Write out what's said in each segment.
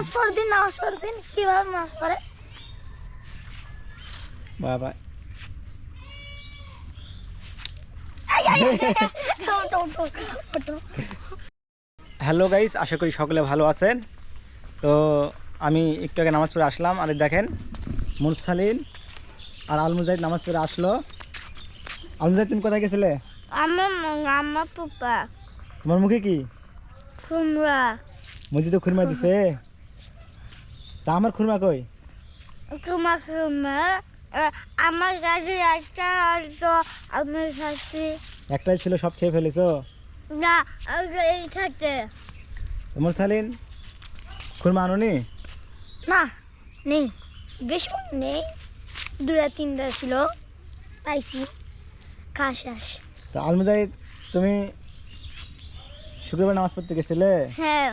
নামাজ পড়ার দিন কিভাবে নামাজ পড়ে? বাবা হ্যালো গাইস, আশা করি সকলে ভালো আছেন। তো আমি একটু আগে নামাজ পড়ে আসলাম, আর দেখেন মুরসালিন আর আলমুজাহিদ নামাজ পড়ে আসলো। আলমুজাহিদ, তুমি কোথায় গেছিলে? আমার পাপা তোমার মুখে কি খুমরা মসজিদে খুরমা দিছে? তা আমার খুরমা কই? খুমা আমার কাছে একটা তো আমার কাছে একটাই ছিল, সব খেয়ে ফেলেছো? না, এইটাতে মুরসালিন খুরমা আনোনি? না, নেই, বেশি নেই, দুটা তিনটা ছিল, পাইছি, খাস আস। তো আলমুজাহিদ, তুমি শুক্রবার নামাজ পড়তে গেছিলে? হ্যাঁ,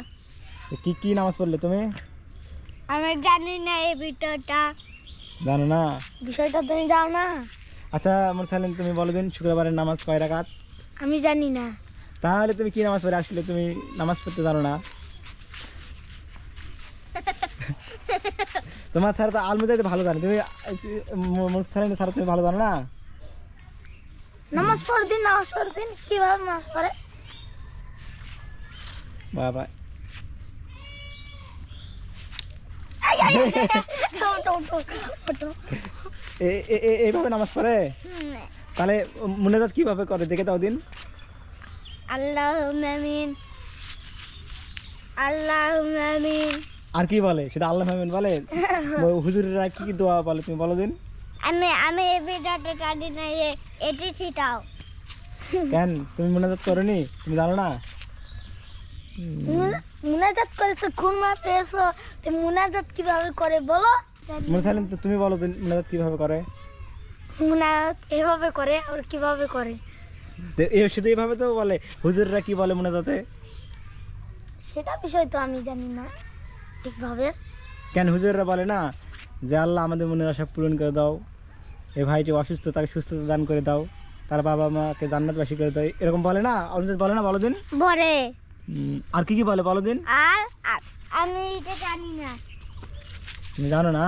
তো কি কি নামাজ পড়লে তুমি? আমি জানি না এই বিষয়টা। জানো না? বিষয়টা তুমি জানো না? আচ্ছা মুরসালিন, তুমি বলো দিন শুক্রবারের নামাজ কয় রাকাত? আমি জানি না। তাহলে তুমি কি নামাজ পড়ে আসলে? তুমি নামাজ পড়তে জানো না? তোমার স্যার তো আলমুজাহিদ ভালো জানে, তুমি মুরসালিন স্যার তুমি ভালো জানো না? নামাজ পড়ার দিন কিভাবে নামাজ পড়ে? বাবা এইভাবে নামাজ পড়ে? তাহলে মুনাজাত কিভাবে করে দেখে দাও দিন। আল্লাহুম্মা আমিন, আল্লাহুম্মা আমিন। আর কি বলে? সেটা আল্লাহ আমিন বলে? হুজুরেরা কি কি দোয়া বলে তুমি বলো দিন। আমি এই ভিডিওটা জানি না, এটি ছিটাও। কেন তুমি মুনাজাত করনি? তুমি জানো না? মুনাজাত করেছো, খুরমা পেয়েছো, তো মুনাজাত কিভাবে করে বলো? মুরসালিন, তো তুমি বলো দিন মুনাজাত কিভাবে করে? মুনাজাত এভাবে করে, আর কিভাবে করে শুধু এইভাবে তো বলে। হুজুররা কি বলে মুনাজাতে? সেটা বিষয় তো আমি জানি না ঠিকভাবে। কেন হুজুররা বলে না যে আল্লাহ আমাদের মনের আশা পূরণ করে দাও, এই ভাইটি অসুস্থ, তাকে সুস্থতা দান করে দাও, তার বাবা মাকে জান্নাতবাসী করে দাও, এরকম বলে না? আলমুজাহিদ বলে না? বলো দিন। বলে। আর কি কি বলে বলো দিন। আর আমি এটা জানি না। তুমি জানো না?